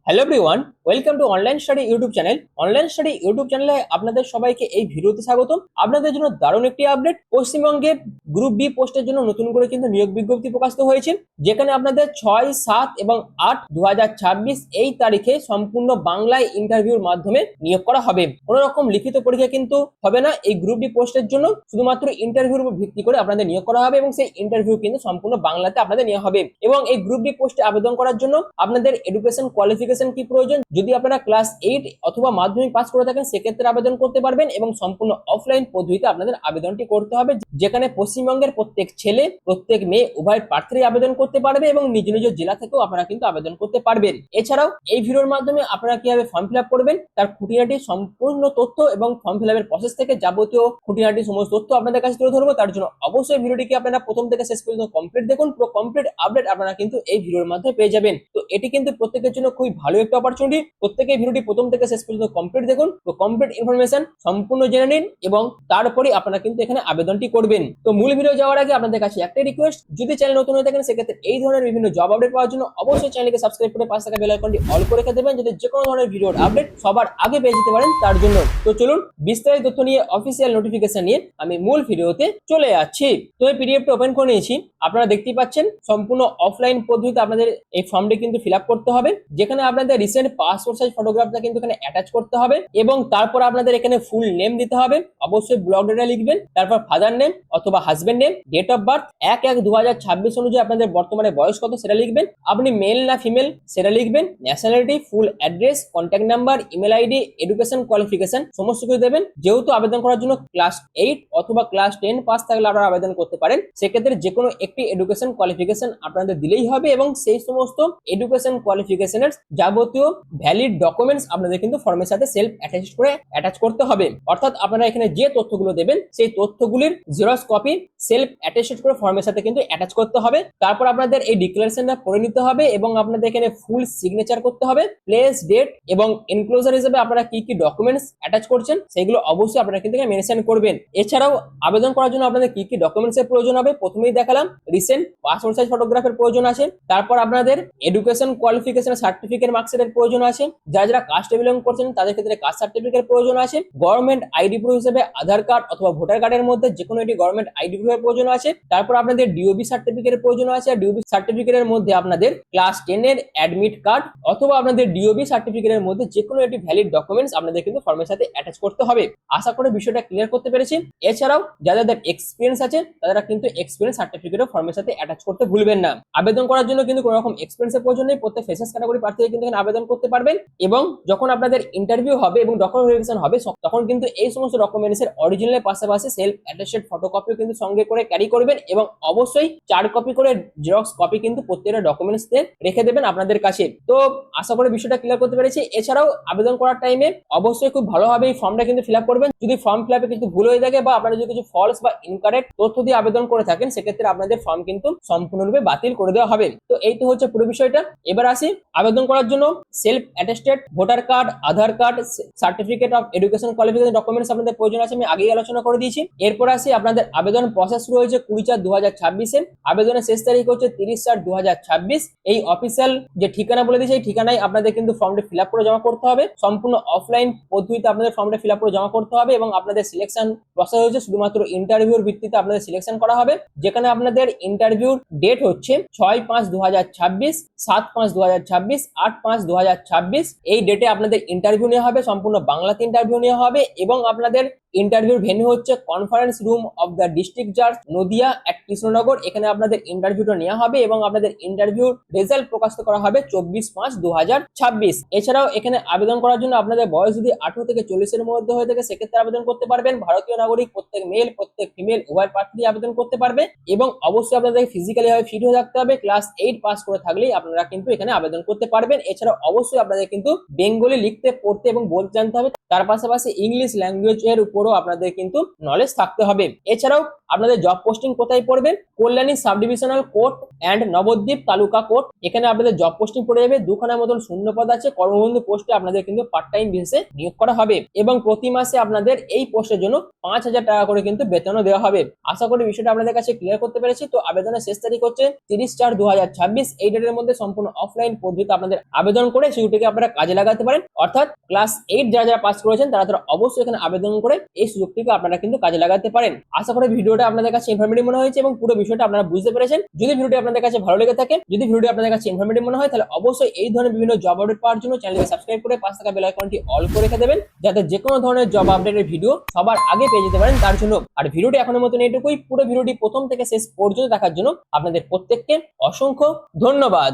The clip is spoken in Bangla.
Hello everyone, welcome to online study YouTube channel. Online study YouTube চ্যানেলে আপনাদের সবাইকে এই ভিডিওতে স্বাগতম। আপনাদের জন্য দারুণ একটি আপডেট। পশ্চিমবঙ্গে গ্রুপ বি পোস্টের জন্য নতুন করে কিন্তু নিয়োগ বিজ্ঞপ্তি প্রকাশিত হয়েছে, যেখানে আপনাদের 6, 7 এবং 8, 2026 এই তারিখে সম্পূর্ণ বাংলায় ইন্টারভিউর মাধ্যমে নিয়োগ করা হবে। কোনো রকম লিখিত পরীক্ষা কিন্তু হবে না এই গ্রুপ ডি পোস্টের জন্য। শুধুমাত্র ইন্টারভিউর উপর ভিত্তি করে আপনাদের নিয়োগ করা হবে এবং সেই ইন্টারভিউ কিন্তু সম্পূর্ণ বাংলাতে আপনাদের নেওয়া হবে। এবং এই গ্রুপ ডি পোস্টে আবেদন করার জন্য আপনাদের এডুকেশন কোয়ালিফিকেশন কি প্রয়োজন? যদি আপনারা ক্লাস 8 অথবা মাধ্যমিক পাস করে থাকেন সেক্ষেত্রে আবেদন করতে পারবেন এবং সম্পূর্ণ অফলাইন পদ্ধতিতে আপনাদের আবেদনটি করতে হবে, যেখানে পশ্চিমবঙ্গের প্রত্যেক ছেলে প্রত্যেক মেয়ে উভয় প্রার্থী আবেদন করতে পারবে এবং নিজ নিজ জেলা থেকেও আপনারা কিন্তু আবেদন করতে পারবেন। এছাড়াও এই ভিডিওর মাধ্যমে আপনারা কিভাবে ফর্ম ফিল আপ করবেন তার খুঁটিনাটি সম্পূর্ণ তথ্য এবং ফর্ম ফিল আপের প্রসেস থেকে যাবতীয় খুঁটিনাটি সমস্ত তথ্য আপনাদের কাছে তুলে ধরবো। তার জন্য অবশ্যই ভিডিওটিকে আপনারা প্রথম থেকে শেষ পর্যন্ত কমপ্লিট দেখুন। পুরো কমপ্লিট আপডেট আপনারা কিন্তু এই ভিডিওর মাধ্যমে পেয়ে যাবেন। তো এটি কিন্তু প্রত্যেকের জন্য খুবই ভালো একটা অপরচুনিটি। প্রত্যেকে ভিডিওটি প্রথম থেকে শেষ পর্যন্ত কমপ্লিট দেখুন, তো কমপ্লিট ইনফরমেশন সম্পূর্ণ জেনে নিন এবং তারপরে আপনারা কিন্তু এখানে আবেদনটি করবেন। তো মূল ভিডিও যাওয়ার আগে আপনাদের কাছে একটাই রিকোয়েস্ট, যদি চ্যানেল নতুন হয়ে থাকেন সেক্ষেত্রে এই ধরনের বিভিন্ন জব আপডেট পাওয়ার জন্য অবশ্যই চ্যানেলকে সাবস্ক্রাইব করে পাশে থাকা বেল আইকনটি অল করে রেখে দেবেন, যাতে যে কোনো ধরনের ভিডিওর আপডেট সবার আগে পেয়ে যেতে পারেন তার জন্য। তো চলুন বিস্তারিত তথ্য নিয়ে অফিসিয়াল নোটিফিকেশন নিয়ে আমি মূল ভিডিওতে চলে যাচ্ছি। তো এই পিডিএফটা ওপেন করে নিয়েছি। আপনারা দেখতেই পাচ্ছেন সম্পূর্ণ অফলাইন পদ্ধতিতে আপনাদের এই ফর্মটি কিন্তু ফিল আপ করতে হবে, যেখানে আপনাদের রিসেন্ট পাসপোর্ট সাইজ ফটোগ্রাফটা কিন্তু এখানে অ্যাটাচ করতে হবে এবং তারপর আপনাদের এখানে ফুল নেম দিতে হবে। অবশ্যই ব্লক ডেটা লিখবেন, তারপর ফাদার নেম অথবা husband name, date of birth 1/1/2026 অনুযায়ী আপনাদের বর্তমানে বয়স কত সেটা লিখবেন, আপনি মেল না ফিমেল সেটা লিখবেন, nationality, full address, contact number, email ID, education qualification সমস্ত কিছু দেবেন। যেহেতু আবেদন করার জন্য ক্লাস 8 অথবা ক্লাস 10 পাস থাকলে আপনারা আবেদন করতে পারেন, সেক্ষেত্রে যে কোনো একটি এডুকেশন কোয়ালিফিকেশন আপনাদের দিলেই হবে এবং সেই সমস্ত এডুকেশন কোয়ালিফিকেশনের যাবতীয় ভ্যালিড ডকুমেন্টস আপনাদের কিন্তু ফর্মের সাথে সেলফ অ্যাটাচ করে অ্যাটাচ করতে হবে। অর্থাৎ আপনারা এখানে যে তথ্যগুলো দেবেন সেই তথ্যগুলির জেরক্স কপি সেলফ অ্যাটাচ করে ফর্মের সাথে কিন্তু অ্যাটাচ করতে হবে। তারপর আপনাদের এই ডিক্লারেশনটা পড়ে নিতে হবে এবং আপনাদের এখানে ফুল সিগনেচার করতে হবে, প্লেস, ডেট এবং এনক্লোজার হিসেবে আপনারা কি কি ডকুমেন্টস অ্যাটাচ করছেন সেগুলো অবশ্যই আপনারা কিন্তু মেনশন করবেন। এছাড়াও আবেদন করার জন্য আপনাদের কি কি ডকুমেন্টস এর প্রয়োজন হবে প্রথমেই দেখালাম। রিসেন্ট পাসপোর্ট সাইজ ফটোগ্রাফের প্রয়োজন আছে, তারপর আপনাদের এডুকেশন কোয়ালিফিকেশন সার্টিফিকেট মার্কশিটের প্রয়োজন আছে, যারা কাস্টে বিলং করছেন তাদের ক্ষেত্রে কাস্ট সার্টিফিকেট প্রয়োজন আছে, গভর্নমেন্ট আইডি প্রুফ হিসেবে আধার কার্ড অথবা ভোটার কার্ডের মধ্যে যে কোনো একটি গভর্নমেন্ট আইডি প্রুফের প্রয়োজন আছে, তারপর আপনাদের ডিওবি সার্টিফিকেটের প্রয়োজন আছে। আর ডিওবি সার্টিফিকেটের মধ্যে আপনাদের ক্লাস 10 এর অ্যাডমিট কার্ড অথবা আপনাদের ডিওবি সার্টিফিকেটের মধ্যে যে কোনো একটি ভ্যালিড ডকুমেন্টস আপনাদের কিন্তু ফর্মের সাথে অ্যাটাচ করতে হবে। আশা করি বিষয়টা ক্লিয়ার করতে পেরেছি। এছাড়াও যাদের এক্সপিরিয়েন্স আছে তারা কিন্তু এক্সপিরিয়েন্স সার্টিফিকেটও ফর্মের সাথে অ্যাটাচ করতে ভুলবেন না। আবেদন করার জন্য কিন্তু কোনো রকম এক্সপিরিয়েন্সের প্রয়োজন নেই, প্রত্যেক ফ্রেশার্স ক্যাটাগরি প্রার্থী কিন্তু এখানে আবেদন করতে পারবেন। এবং যখন আপনাদের ইন্টারভিউ হবে এবং ডকুমেন্ট ভেরিফিকেশন হবে তখন কিন্তু এই সমস্ত ডকুমেন্টস এর অরিজিনালের পাশাপাশি সেলফ অ্যাটাচড ফটোকপিও কিন্তু সঙ্গে করে ক্যারি করবেন এবং অবশ্যই 4 কপি করে জেরক্স কপি কিন্তু প্রত্যেকটা ডকুমেন্টস তে রেখে দেবেন আপনাদের কাছে। তো আশা করি বিষয়টা ক্লিয়ার করতে পেরেছি। এছাড়াও আবেদন করার টাইমে অবশ্যই খুব ভালোভাবে এই ফর্মটা কিন্তু ফিল আপ করবেন। যদি ফর্ম ফিল আপে কিছু ভুল হয়ে থাকে বা আপনারা যদি কিছু ফলস বা ইনকারেক্ট তথ্য দিয়ে আবেদন করে থাকেন সেক্ষেত্রে আপনাদের ফর্ম কিন্তু সম্পূর্ণরূপে বাতিল করে দেওয়া হবে। তো এই তো হচ্ছে পুরো বিষয়টা। এবার আসি আবেদন করার জন্য self attested voter card, Aadhaar card, certificate of education qualification documents আপনাদের প্রয়োজন আছে, আমি আগেই আলোচনা করে দিয়েছি। এরপর আসি আপনাদের আবেদন প্রসেস শুরু হয়েছে 20/4/2026 আবেদনের শেষ তারিখ হচ্ছে 30/4/2026। এই অফিসিয়াল যে ঠিকানা বলে দিয়েছে এই ঠিকানায় আপনাদের কিন্তু ফর্মটি ফিল আপ করে জমা করতে হবে। সম্পূর্ণ অফলাইন পদ্ধতিতে আপনাদের ফর্মটা ফিল আপ করে জমা করতে হবে এবং আপনাদের সিলেকশন প্রসেস হচ্ছে শুধুমাত্র ইন্টারভিউর ভিত্তিতে আপনাদের সিলেকশন করা হবে, যেখানে আপনাদের ইন্টারভিউর ডেট হচ্ছে 6/5/2026, 7/5/2026, 8/5/2026। এই ডেটে আপনাদের ইন্টারভিউ নেওয়া হবে, সম্পূর্ণ বাংলাতে ইন্টারভিউ নেওয়া হবে এবং আপনাদের ইন্টারভিউর ভেন্যু হচ্ছে conference room of the district জাজ নদিয়া এট কৃষ্ণনগর। এখানে আপনাদের ইন্টারভিউটা নেওয়া হবে এবং আপনাদের ইন্টারভিউর রেজাল্ট প্রকাশিত করা হবে 24/5/2026। এছাড়াও এখানে আবেদন করার জন্য আপনাদের বয়স যদি 18 থেকে 40 এর মধ্যে হয়ে থাকে সেক্ষেত্রে আবেদন করতে পারবেন। ভারতীয় নাগরিক প্রত্যেক মেল প্রত্যেক ফিমেল উভয় প্রার্থী আবেদন করতে পারবে এবং অবশ্যই আপনাদের ফিজিক্যালি ভাবে ফিট হয়ে থাকতে হবে। ক্লাস 8 পাস করে থাকলেই আপনারা কিন্তু এখানে আবেদন করতে পারবেন। এছাড়াও অবশ্যই আপনাদের কিন্তু বেঙ্গলি লিখতে পড়তে এবং বলতে জানতে হবে, তার পাশাপাশি ইংলিশ ল্যাঙ্গুয়েজ এর উপরও আপনাদের কিন্তু নলেজ থাকতে হবে। এছাড়াও আপনাদের জব পোস্টিং কোথায় পড়বে? Kalyani sub divisional court and Nabadwip taluka court, এখানে আপনাদের জব পোস্টিং পড়ে যাবে। 2খানা মতন শূন্য পদ আছে, কর্মবন্ধু পোস্টে আপনাদের কিন্তু পার্ট টাইম বেসিসে নিয়োগ করা হবে এবং প্রতি মাসে আপনাদের এই পোস্টের জন্য 5,000 টাকা করে কিন্তু বেতনও দেওয়া হবে। আশা করি বিষয়টা আপনাদের কাছে ক্লিয়ার করতে পেরেছি। তো আবেদনের শেষ তারিখ হচ্ছে 30/4/2026। এই ডেটের মধ্যে সম্পূর্ণ অফলাইন পদ্ধতিতে আপনাদের আবেদন করে সুযোগটিকে আপনারা কাজে লাগাতে পারেন। অর্থাৎ ক্লাস 8 যারা যারা পাস করেছেন তারা অবশ্যই এখানে আবেদন করে এই সুযোগটিকে আপনারা কিন্তু কাজে লাগাতে পারেন। আশা করি ভিডিওটা আপনাদের কাছে ইনফরমেটিভ মনে হয়েছে এবং পুরো বিষয়টা আপনারা বুঝতে পেরেছেন। যদি ভিডিওটি আপনাদের কাছে ভালো লেগে থাকে, যদি ভিডিওটি আপনাদের কাছে ইনফরমেটিভ মনে হয়, তাহলে অবশ্যই এই ধরনের বিভিন্ন জব আপডেট পাওয়ার জন্য চ্যানেলকে সাবস্ক্রাইব করে পাশে থাকা বেল আইকনটি অল করে রেখে দেবেন, যাতে যে কোনো ধরনের জব আপডেটের ভিডিও সবার আগে পেয়ে যেতে পারেন তার জন্য। আর ভিডিওটি এখনের মতন এইটুকুই। পুরো ভিডিওটি প্রথম থেকে শেষ পর্যন্ত দেখার জন্য আপনাদের প্রত্যেককে অসংখ্য ধন্যবাদ।